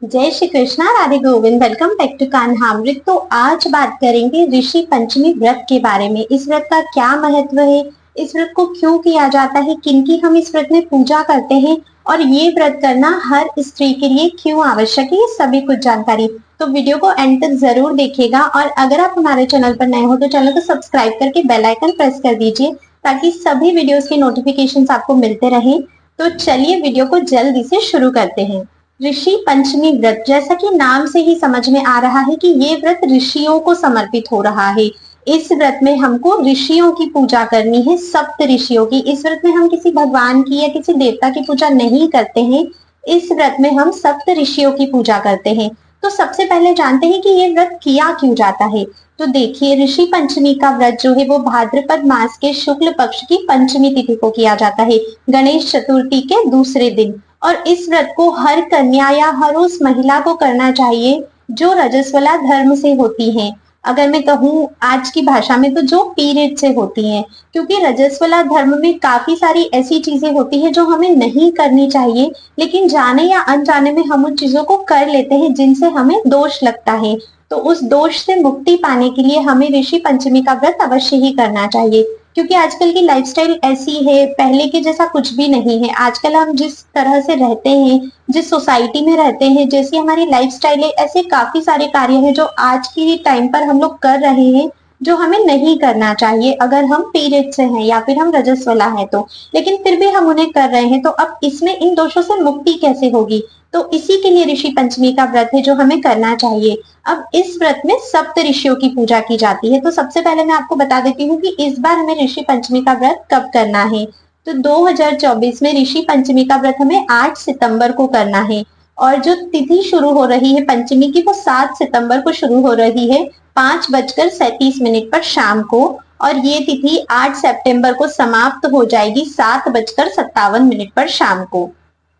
जय Shri Krishna, Radhe Govind. Welcome back to Kanhamrit. तो आज बात करेंगे ऋषि पंचमी व्रत के बारे में। इस व्रत का क्या महत्व है, इस व्रत को क्यों किया जाता है, किनकी हम इस व्रत में पूजा करते हैं और ये व्रत करना हर स्त्री के लिए क्यों आवश्यक है, ये सभी कुछ जानकारी। तो वीडियो को एंड तक जरूर देखिएगा और अगर आप हमारे चैनल पर नए हो तो चैनल को सब्सक्राइब करके बेल आइकन प्रेस कर दीजिए ताकि सभी वीडियोस के नोटिफिकेशंस आपको मिलते रहें। तो चलिए वीडियो को जल्दी से शुरू करते हैं। ऋषि पंचमी व्रत, जैसा कि नाम से ही समझ में आ रहा है कि ये व्रत ऋषियों को समर्पित हो रहा है। इस व्रत में हमको ऋषियों की पूजा करनी है, सप्त ऋषियों की। इस व्रत में हम किसी भगवान की या किसी देवता की पूजा नहीं करते हैं। इस व्रत में हम सप्त ऋषियों की पूजा करते हैं। तो सबसे पहले जानते हैं कि ये व्रत किया क्यों जाता है। तो देखिए, ऋषि पंचमी का व्रत जो है वो भाद्रपद मास के शुक्ल पक्ष की पंचमी तिथि को किया जाता है, गणेश चतुर्थी के दूसरे दिन। और इस व्रत को हर कन्या या हर उस महिला को करना चाहिए जो रजस्वला धर्म से होती हैं। अगर मैं कहूँ आज की भाषा में तो जो पीरियड से होती हैं, क्योंकि रजस्वला धर्म में काफी सारी ऐसी चीजें होती है जो हमें नहीं करनी चाहिए, लेकिन जाने या अनजाने में हम उन चीजों को कर लेते हैं जिनसे हमें दोष लगता है। तो उस दोष से मुक्ति पाने के लिए हमें ऋषि पंचमी का व्रत अवश्य ही करना चाहिए, क्योंकि आजकल की लाइफस्टाइल ऐसी है, पहले के जैसा कुछ भी नहीं है। आजकल हम जिस तरह से रहते हैं, जिस सोसाइटी में रहते हैं, जैसी हमारी लाइफस्टाइल है, ऐसे काफी सारे कार्य हैं जो आज के टाइम पर हम लोग कर रहे हैं जो हमें नहीं करना चाहिए अगर हम पीरियड से हैं या फिर हम रजस्वला हैं तो। लेकिन फिर भी हम उन्हें कर रहे हैं, तो अब इसमें इन दोषों से मुक्ति कैसे होगी। तो इसी के लिए ऋषि पंचमी का व्रत है जो हमें करना चाहिए। अब इस व्रत में सप्त ऋषियों की पूजा की जाती है। तो सबसे पहले मैं आपको बता देती हूँ कि इस बार हमें ऋषि पंचमी का व्रत कब करना है। तो 2024 में ऋषि पंचमी का व्रत हमें 8 सितंबर को करना है और जो तिथि शुरू हो रही है पंचमी की वो 7 सितंबर को शुरू हो रही है, 5:37 पर शाम को। और ये तिथि 8 सितंबर को समाप्त हो जाएगी 7:57 पर शाम को।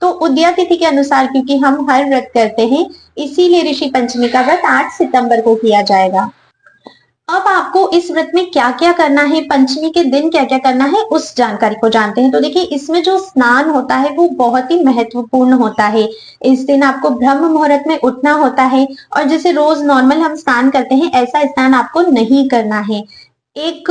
तो उदया तिथि के अनुसार, क्योंकि हम हर व्रत करते हैं, इसीलिए ऋषि पंचमी का व्रत 8 सितंबर को किया जाएगा। अब आपको इस व्रत में क्या क्या करना है, पंचमी के दिन क्या क्या करना है, उस जानकारी को जानते हैं। तो देखिए, इसमें जो स्नान होता है वो बहुत ही महत्वपूर्ण होता है। इस दिन आपको ब्रह्म मुहूर्त में उठना होता है और जैसे रोज नॉर्मल हम स्नान करते हैं ऐसा स्नान आपको नहीं करना है। एक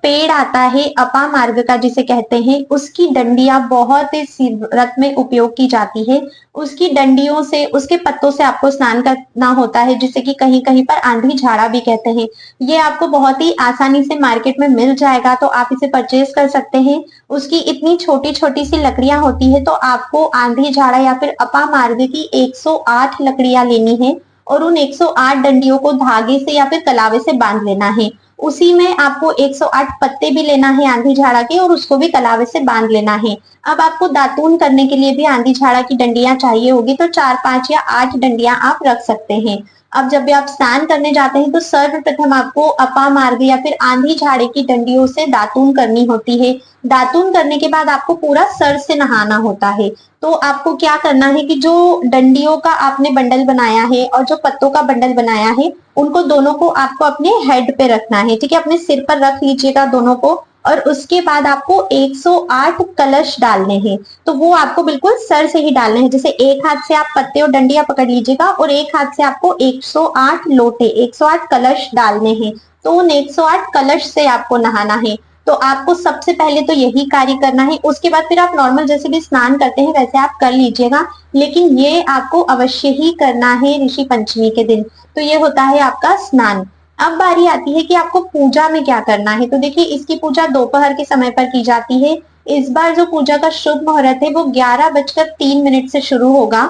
पेड़ आता है अपा मार्ग का जिसे कहते हैं, उसकी डंडियां बहुत इस व्रत में उपयोग की जाती है। उसकी डंडियों से, उसके पत्तों से आपको स्नान करना होता है, जिसे कि कहीं कहीं पर आंधी झाड़ा भी कहते हैं। ये आपको बहुत ही आसानी से मार्केट में मिल जाएगा, तो आप इसे परचेज कर सकते हैं। उसकी इतनी छोटी छोटी सी लकड़ियां होती है, तो आपको आंधी झाड़ा या फिर अपा मार्ग की 108 लकड़ियां लेनी है और उन 108 डंडियों को धागे से या फिर कलावे से बांध लेना है। उसी में आपको 108 पत्ते भी लेना है आंधी झाड़ा के और उसको भी कलावे से बांध लेना है। अब आपको दातून करने के लिए भी आंधी झाड़ा की डंडियां चाहिए होगी, तो 4, 5 या 8 डंडियां आप रख सकते हैं। अब जब भी आप स्नान करने जाते हैं तो सर्वप्रथम आपको अपा मार्ग या फिर आंधी झाड़े की डंडियों से दातून करनी होती है। दातून करने के बाद आपको पूरा सर से नहाना होता है। तो आपको क्या करना है कि जो डंडियों का आपने बंडल बनाया है और जो पत्तों का बंडल बनाया है, उनको दोनों को आपको अपने हेड पे रखना है, ठीक है, अपने सिर पर रख लीजिएगा दोनों को। और उसके बाद आपको 108 कलश डालने हैं। तो वो आपको बिल्कुल सर से ही डालने हैं। जैसे एक हाथ से आप पत्ते और डंडियां पकड़ लीजिएगा और एक हाथ से आपको 108 लोटे, 108 कलश डालने हैं। तो उन 108 कलश से आपको नहाना है। तो आपको सबसे पहले तो यही कार्य करना है। उसके बाद फिर आप नॉर्मल जैसे भी स्नान करते हैं वैसे आप कर लीजिएगा, लेकिन ये आपको अवश्य ही करना है ऋषि पंचमी के दिन। तो ये होता है आपका स्नान। अब बारी आती है कि आपको पूजा में क्या करना है। तो देखिए, इसकी पूजा दोपहर के समय पर की जाती है। इस बार जो पूजा का शुभ मुहूर्त है वो 11:03 से शुरू होगा,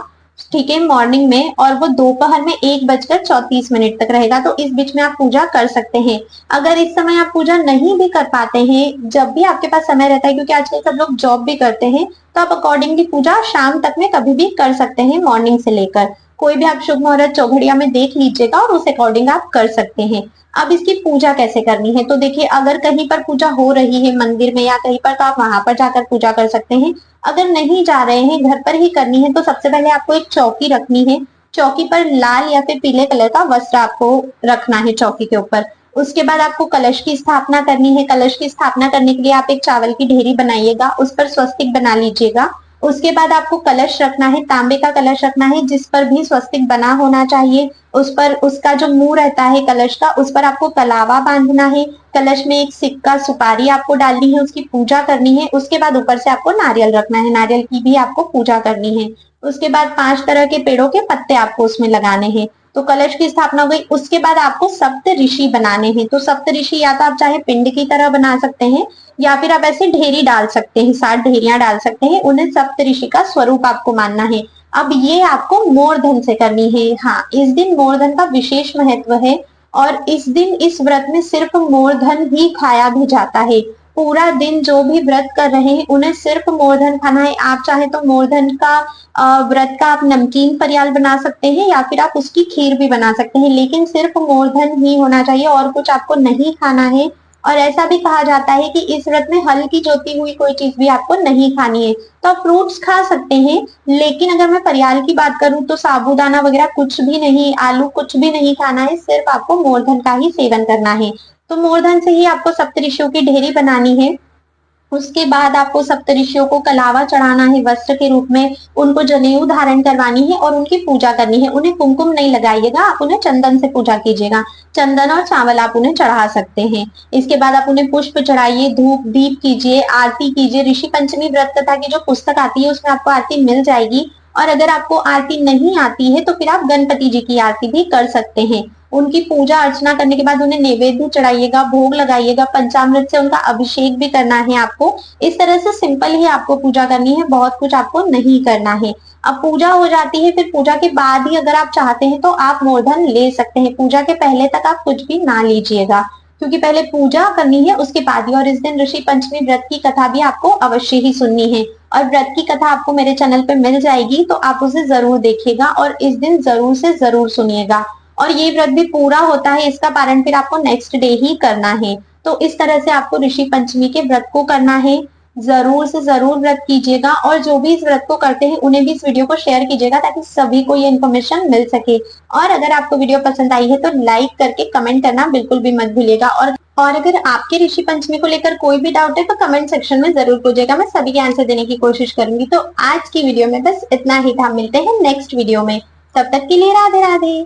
ठीक है, मॉर्निंग में, और वो दोपहर में 1:34 तक रहेगा। तो इस बीच में आप पूजा कर सकते हैं। अगर इस समय आप पूजा नहीं भी कर पाते हैं, जब भी आपके पास समय रहता है, क्योंकि आजकल सब लोग जॉब भी करते हैं, तो आप अकॉर्डिंगली पूजा शाम तक में कभी भी कर सकते हैं, मॉर्निंग से लेकर। कोई भी आप शुभ मुहूर्त चौघड़िया में देख लीजिएगा और उस अकॉर्डिंग आप कर सकते हैं। अब इसकी पूजा कैसे करनी है। तो देखिए, अगर कहीं पर पूजा हो रही है मंदिर में या कहीं पर, तो आप वहां पर जाकर पूजा कर सकते हैं। अगर नहीं जा रहे हैं, घर पर ही करनी है, तो सबसे पहले आपको एक चौकी रखनी है। चौकी पर लाल या फिर पीले कलर का वस्त्र आपको रखना है चौकी के ऊपर। उसके बाद आपको कलश की स्थापना करनी है। कलश की स्थापना करने के लिए आप एक चावल की ढेरी बनाइएगा, उस पर स्वस्तिक बना लीजिएगा उसके बाद आपको कलश रखना है, तांबे का कलश रखना है जिस पर भी स्वस्तिक बना होना चाहिए। उस पर उसका जो मुंह रहता है कलश का, उस पर आपको कलावा बांधना है। कलश में एक सिक्का सुपारी आपको डालनी है, उसकी पूजा करनी है। उसके बाद ऊपर से आपको नारियल रखना है, नारियल की भी आपको पूजा करनी है। उसके बाद 5 तरह के पेड़ों के पत्ते आपको उसमें लगाने हैं। तो कलश की स्थापना हो गई। उसके बाद आपको सप्त ऋषि बनाने हैं। तो सप्त ऋषि या तो आप चाहे पिंड की तरह बना सकते हैं या फिर आप ऐसे ढेरी डाल सकते हैं, 7 ढेरियां डाल सकते हैं। उन्हें सप्त ऋषि का स्वरूप आपको मानना है। अब ये आपको मोरधन से करनी है। हाँ, इस दिन मोरधन का विशेष महत्व है और इस दिन इस व्रत में सिर्फ मोरधन ही खाया भी जाता है। पूरा दिन जो भी व्रत कर रहे हैं उन्हें सिर्फ मोरधन खाना है। आप चाहे तो मोरधन का व्रत का आप नमकीन फरियाल बना सकते हैं या फिर आप उसकी खीर भी बना सकते हैं, लेकिन सिर्फ मोरधन ही होना चाहिए और कुछ आपको नहीं खाना है। और ऐसा भी कहा जाता है कि इस व्रत में हल की जोती हुई कोई चीज भी आपको नहीं खानी है। तो आप फ्रूट्स खा सकते हैं, लेकिन अगर मैं फरियाल की बात करूं तो साबूदाना वगैरह कुछ भी नहीं, आलू कुछ भी नहीं खाना है, सिर्फ आपको मोरधन का ही सेवन करना है। तो मोरधन से ही आपको सप्तऋषियों की ढेरी बनानी है। उसके बाद आपको सप्तऋषियों को कलावा चढ़ाना है वस्त्र के रूप में, उनको जनेऊ धारण करवानी है और उनकी पूजा करनी है। उन्हें कुमकुम नहीं लगाइएगा, आप उन्हें चंदन से पूजा कीजिएगा। चंदन और चावल आप उन्हें चढ़ा सकते हैं। इसके बाद आप उन्हें पुष्प चढ़ाइए, धूप दीप कीजिए, आरती कीजिए। ऋषि पंचमी व्रत कथा की जो पुस्तक आती है उसमें आपको आरती मिल जाएगी। और अगर आपको आरती नहीं आती है तो फिर आप गणपति जी की आरती भी कर सकते हैं। उनकी पूजा अर्चना करने के बाद उन्हें नैवेद्य चढ़ाइएगा, भोग लगाइएगा, पंचामृत से उनका अभिषेक भी करना है आपको। इस तरह से सिंपल ही आपको पूजा करनी है, बहुत कुछ आपको नहीं करना है। अब पूजा हो जाती है, फिर पूजा के बाद ही अगर आप चाहते हैं तो आप मोरधन ले सकते हैं। पूजा के पहले तक आप कुछ भी ना लीजिएगा, क्योंकि पहले पूजा करनी है उसके बाद ही। और इस दिन ऋषि पंचमी व्रत की कथा भी आपको अवश्य ही सुननी है और व्रत की कथा आपको मेरे चैनल पे मिल जाएगी, तो आप उसे जरूर देखिएगा और इस दिन जरूर से जरूर सुनिएगा। और ये व्रत भी पूरा होता है, इसका पारण फिर आपको नेक्स्ट डे ही करना है। तो इस तरह से आपको ऋषि पंचमी के व्रत को करना है। जरूर से जरूर व्रत कीजिएगा और जो भी इस व्रत को करते हैं उन्हें भी इस वीडियो को शेयर कीजिएगा ताकि सभी को ये इन्फॉर्मेशन मिल सके। और अगर आपको वीडियो पसंद आई है तो लाइक करके कमेंट करना बिल्कुल भी मत भूलिएगा। और अगर आपके ऋषि पंचमी को लेकर कोई भी डाउट है तो कमेंट सेक्शन में जरूर पूछिएगा, मैं सभी के आंसर देने की कोशिश करूंगी। तो आज की वीडियो में बस इतना ही था, मिलते हैं नेक्स्ट वीडियो में, तब तक के लिए राधे राधे।